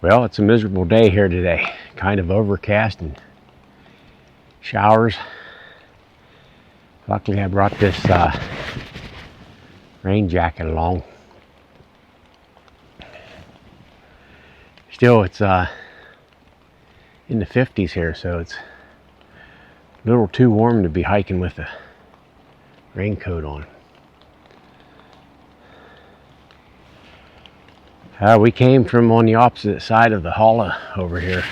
Well, it's a miserable day here today. Kind of overcast and showers. Luckily I brought this rain jacket along. Still, it's in the 50s here, so it's a little too warm to be hiking with a raincoat on. We came from on the opposite side of the hollow over here.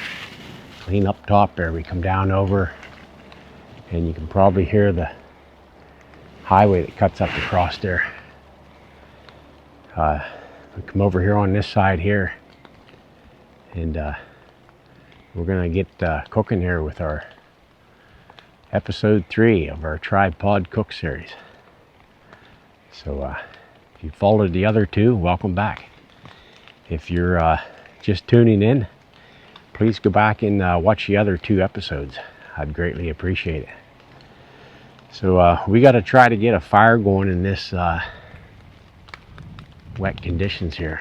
Clean up top there. We come down over, and you can probably hear the highway that cuts up across there. We come over here on this side here, and we're gonna get cooking here with our episode 3 of our tripod cook series. So if you followed the other 2, welcome back. If you're just tuning in, please go back and watch the other 2 episodes. I'd greatly appreciate it. So we got to try to get a fire going in this wet conditions here.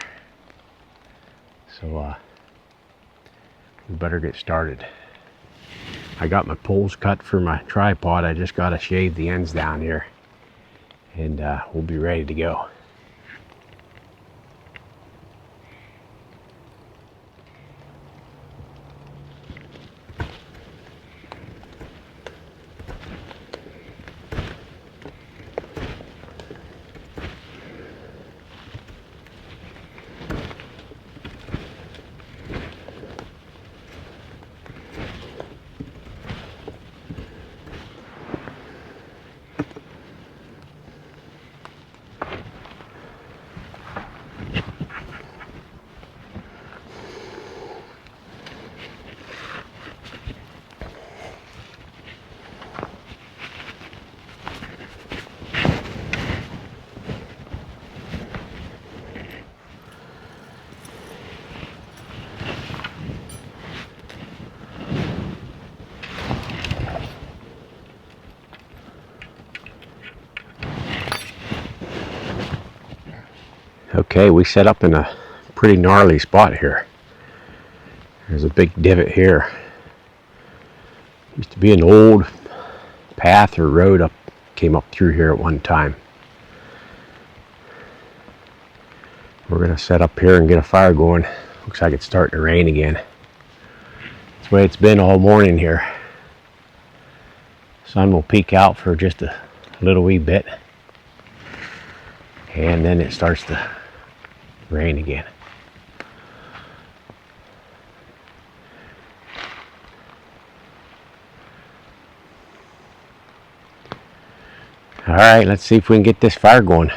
So we better get started. I got my poles cut for my tripod. I just got to shave the ends down here, and we'll be ready to go. Okay, we set up in a pretty gnarly spot here. There's a big divot here. Used to be an old path or road came up through here at one time. We're gonna set up here and get a fire going. Looks like it's starting to rain again. That's the way it's been all morning here. Sun will peek out for just a little wee bit, and then it starts to rain again. All right, let's see if we can get this fire going.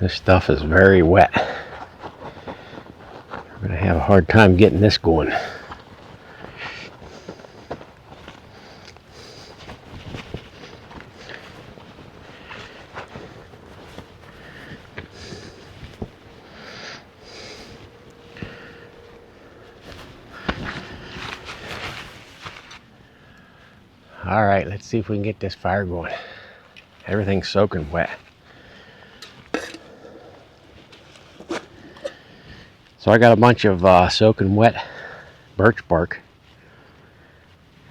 This stuff is very wet. We're going to have a hard time getting this going. All right, let's see if we can get this fire going. Everything's soaking wet. So I got a bunch of soaking wet birch bark.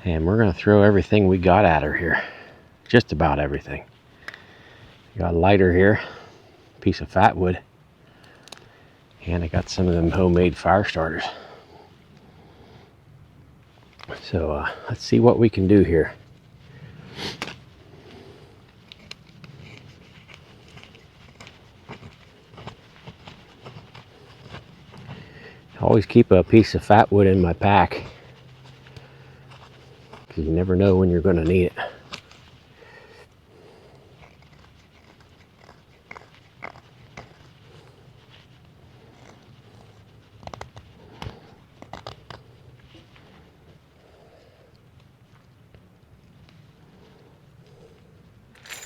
And we're going to throw everything we got at her here. Just about everything. Got a lighter here, piece of fat wood, and I got some of them homemade fire starters. So let's see what we can do here. I always keep a piece of fat wood in my pack, because you never know when you're going to need it.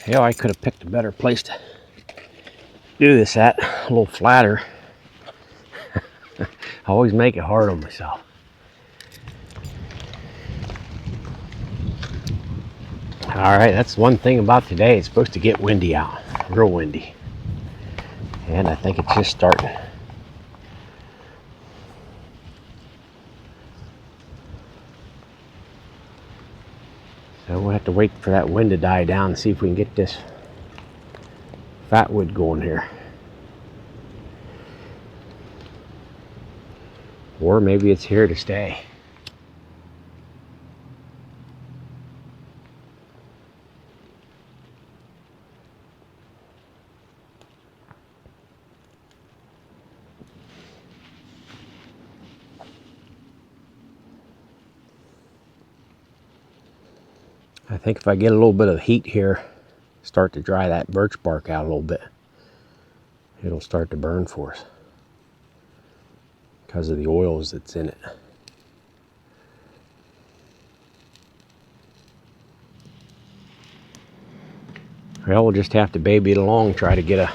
Hell, I could have picked a better place to do this at, a little flatter. I always make it hard on myself. Alright, that's one thing about today. It's supposed to get windy out, real windy. And I think it's just starting. So we'll have to wait for that wind to die down and see if we can get this fat wood going here. Or maybe it's here to stay. I think if I get a little bit of heat here, start to dry that birch bark out a little bit, it'll start to burn for us because of the oils that's in it. Well, we'll just have to baby it along, try to get a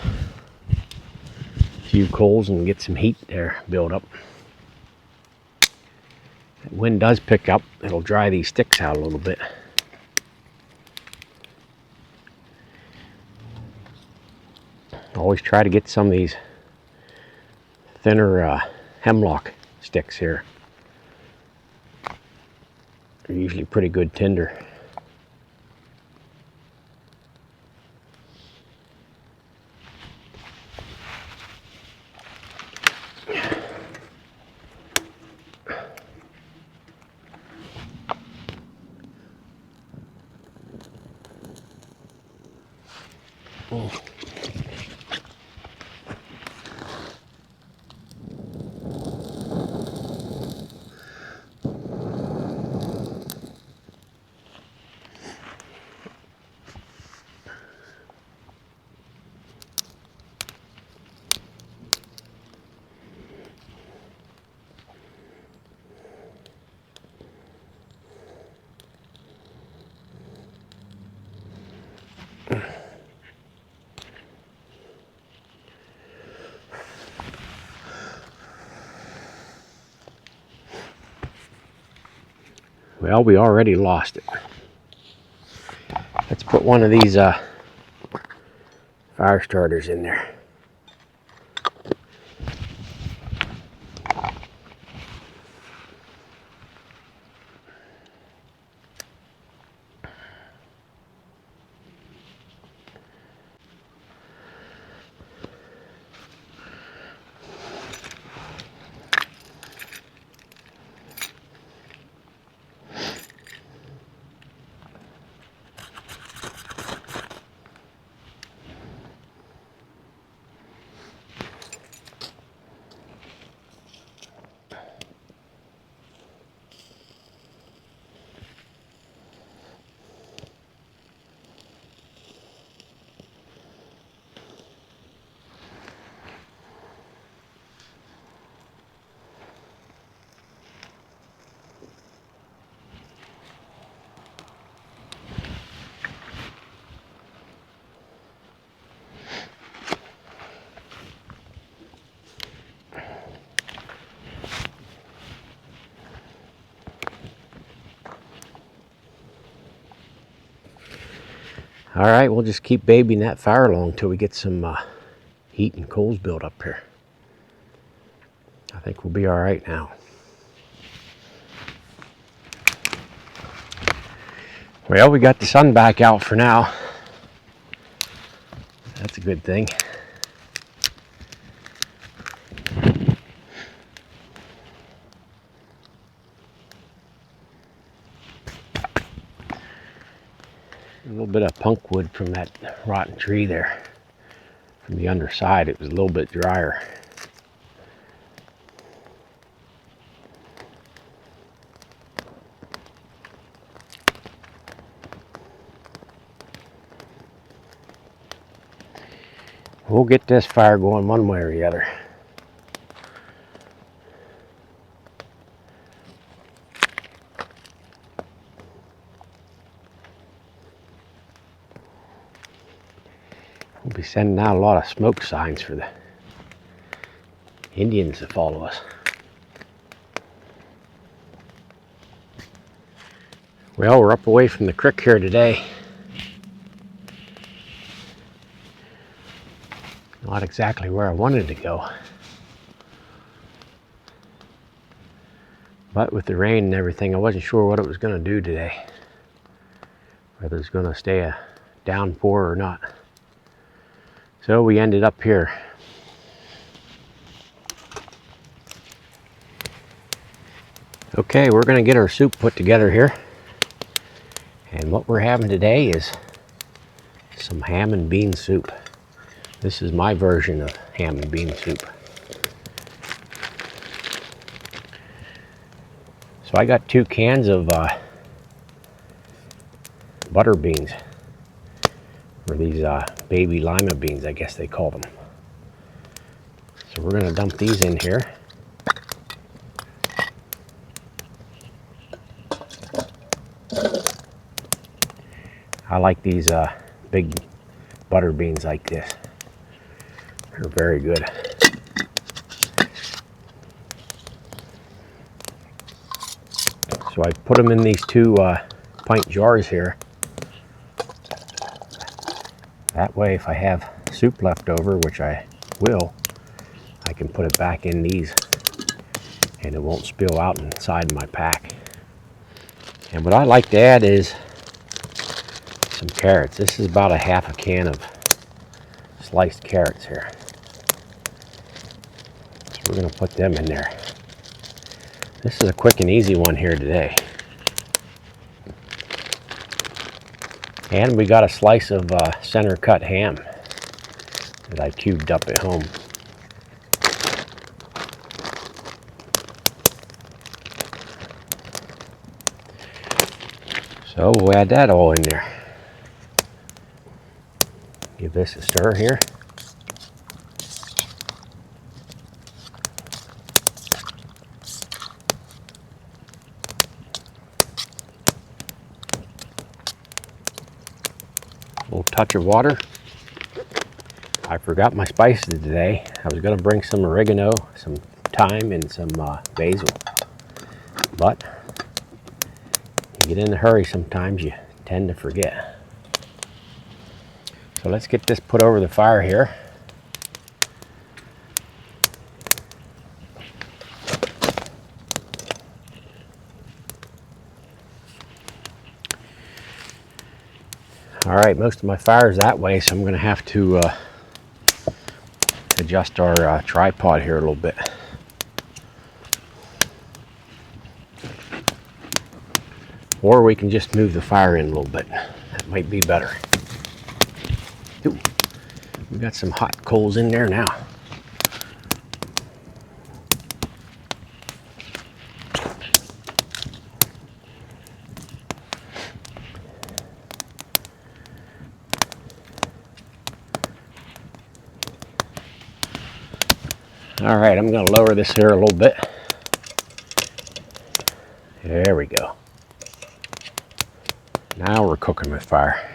few coals and get some heat there build up. If the wind does pick up, it'll dry these sticks out a little bit. Always try to get some of these thinner hemlock sticks here. They're usually pretty good tinder. Oh. Well, we already lost it. Let's put one of these fire starters in there. All right, we'll just keep babying that fire along until we get some heat and coals built up here. I think we'll be all right now. Well, we got the sun back out for now. That's a good thing. A little bit of punk wood from that rotten tree there. From the underside, it was a little bit drier. We'll get this fire going one way or the other. We'll be sending out a lot of smoke signs for the Indians to follow us. Well, we're up away from the creek here today. Not exactly where I wanted to go. But with the rain and everything, I wasn't sure what it was going to do today. Whether it's going to stay a downpour or not. So we ended up here. Okay, we're going to get our soup put together here. And what we're having today is some ham and bean soup. This is my version of ham and bean soup. So I got 2 cans of butter beans, or these baby lima beans, I guess they call them. So we're going to dump these in here. I like these big butter beans like this. They're very good. So I put them in these 2 pint jars here. That way, if I have soup left over, which I will, I can put it back in these and it won't spill out inside my pack. And what I like to add is some carrots. This is about a half a can of sliced carrots here. So we're going to put them in there. This is a quick and easy one here today. And we got a slice of center cut ham that I cubed up at home. So we'll add that all in there. Give this a stir here. A little touch of water. I forgot my spices today. I was going to bring some oregano, some thyme, and some basil. But you get in a hurry sometimes, you tend to forget. So let's get this put over the fire here. All right, most of my fire is that way, so I'm going to have to adjust our tripod here a little bit. Or we can just move the fire in a little bit. That might be better. Ooh, we got some hot coals in there now. All right, I'm going to lower this here a little bit. There we go. Now we're cooking with fire.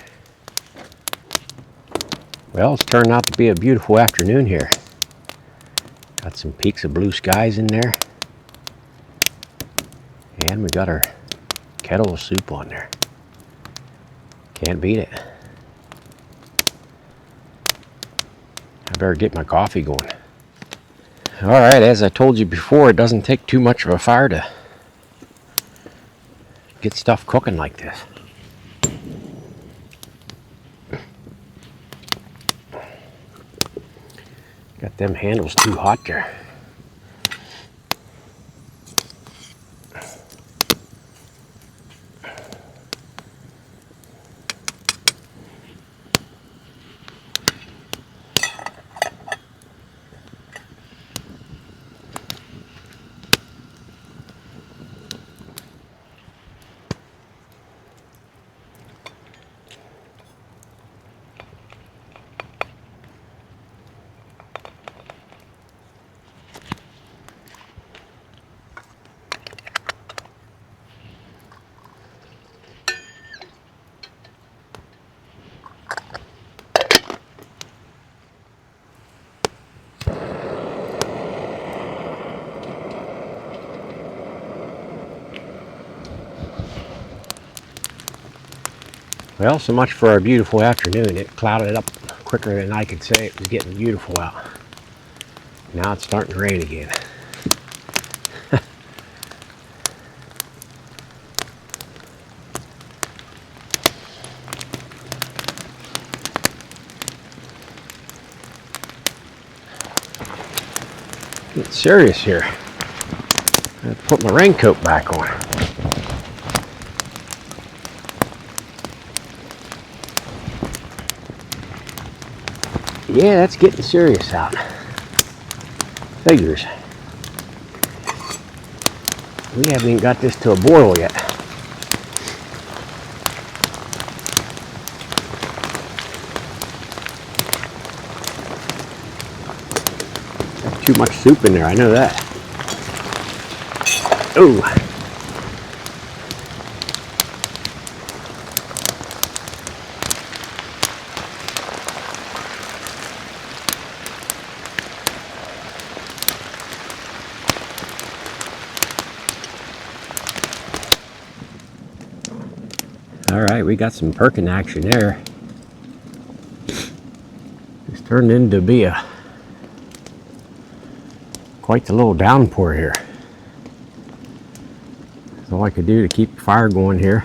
Well, it's turned out to be a beautiful afternoon here. Got some peaks of blue skies in there. And we got our kettle of soup on there. Can't beat it. I better get my coffee going. All right, as I told you before, it doesn't take too much of a fire to get stuff cooking like this. them handles too hot there. Well, so much for our beautiful afternoon. It clouded up quicker than I could say it was getting beautiful out. Now it's starting to rain again. Get serious here. I have to put my raincoat back on. Yeah, that's getting serious out. Figures. We haven't even got this to a boil yet. There's too much soup in there, I know that. Ooh. Alright, we got some perking action there. It's turned into be quite the little downpour here. That's all I could do to keep the fire going here.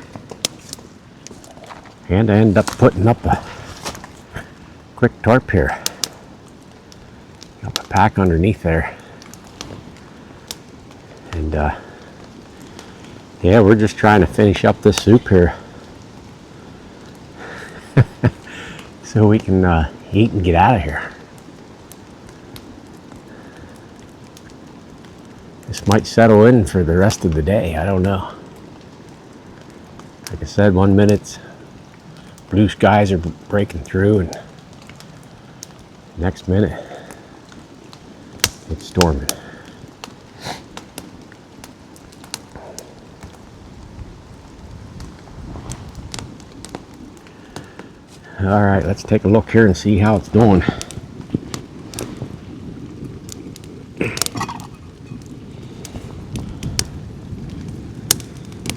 And I ended up putting up a quick tarp here. Got a pack underneath there. And yeah, we're just trying to finish up this soup here. So we can eat and get out of here. This might settle in for the rest of the day, I don't know. Like I said, 1 minute blue skies are breaking through, and next minute it's storming. All right, let's take a look here and see how it's doing.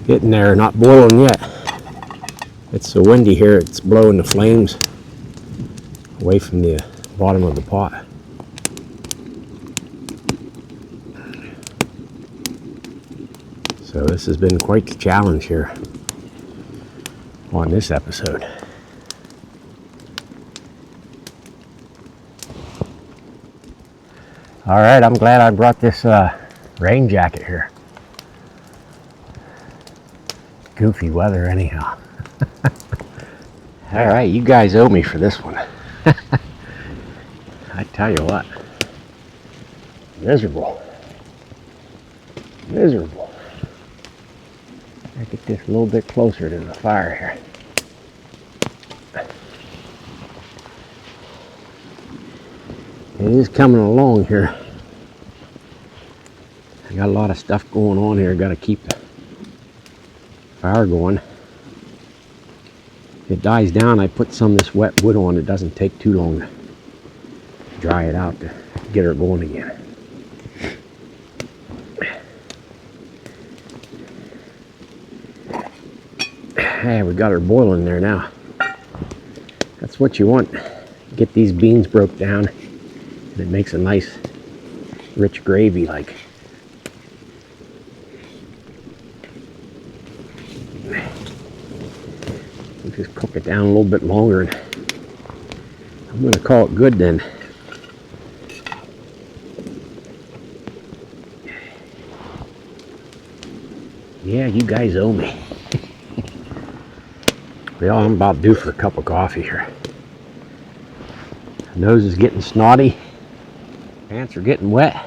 Getting there, not boiling yet. It's so windy here, it's blowing the flames away from the bottom of the pot. So this has been quite the challenge here on this episode. All right, I'm glad I brought this rain jacket here. Goofy weather anyhow. All right, you guys owe me for this one. I tell you what, miserable. Miserable. I get this a little bit closer to the fire here. It is coming along here. I got a lot of stuff going on here. Got to keep the fire going. If it dies down, I put some of this wet wood on. It doesn't take too long to dry it out to get her going again. Hey, we got her boiling there now. That's what you want. Get these beans broke down, and it makes a nice rich gravy like. We'll just cook it down a little bit longer, and I'm going to call it good then. Yeah, you guys owe me. Well, I'm about due for a cup of coffee here. Nose is getting snotty. Pants are getting wet.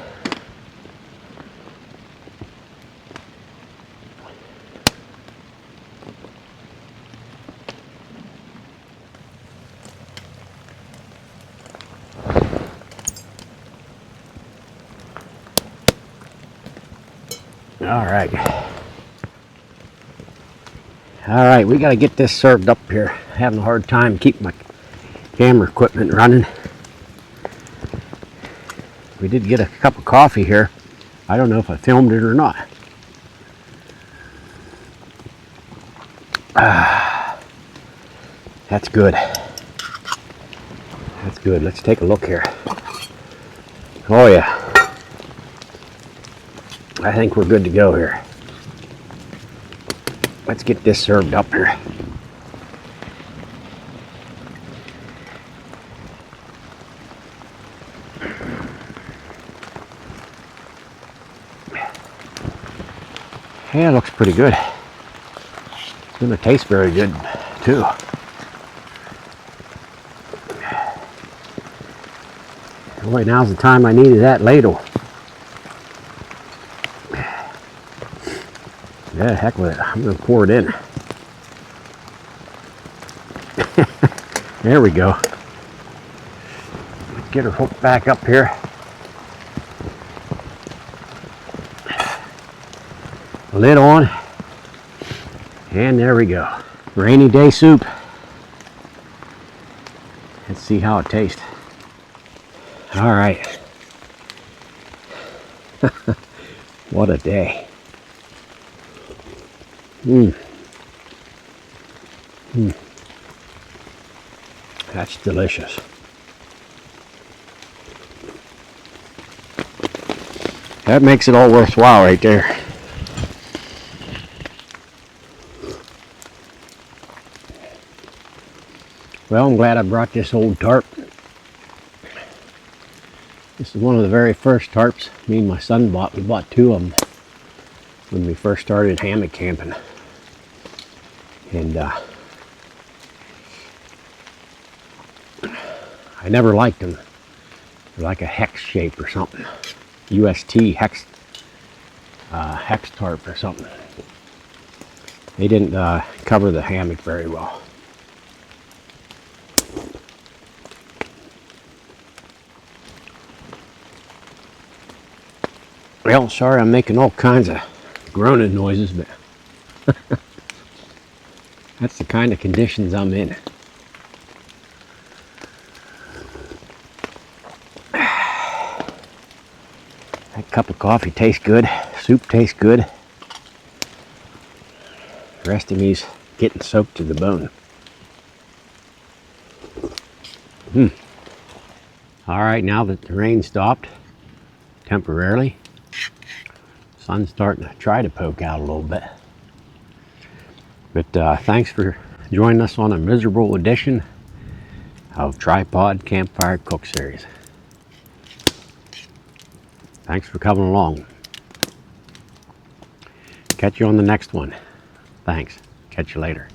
All right, we got to get this served up here. Having a hard time keeping my camera equipment running. We did get a cup of coffee here. I don't know if I filmed it or not. That's good. That's good. Let's take a look here. Oh yeah. I think we're good to go here. Let's get this served up here. Yeah, it looks pretty good. It's gonna taste very good too. Boy, now's the time I needed that ladle. Yeah, heck with it. I'm gonna pour it in. There we go. Get her hooked back up here. Lid on. And there we go. Rainy day soup. Let's see how it tastes. All right. What a day. That's delicious. That makes it all worthwhile right there. Well, I'm glad I brought this old tarp. This is one of the very first tarps me and my son bought. We bought two of them when we first started hammock camping. And I never liked them. They're like a hex shape or something. UST hex tarp or something. They didn't cover the hammock very well. Well, sorry I'm making all kinds of groaning noises, but that's the kind of conditions I'm in. That cup of coffee tastes good. Soup tastes good. The rest of me's getting soaked to the bone. All right, now that the rain stopped temporarily, sun's starting to try to poke out a little bit. But thanks for joining us on a miserable edition of Tripod Campfire Cook Series. Thanks for coming along. Catch you on the next one. Thanks. Catch you later.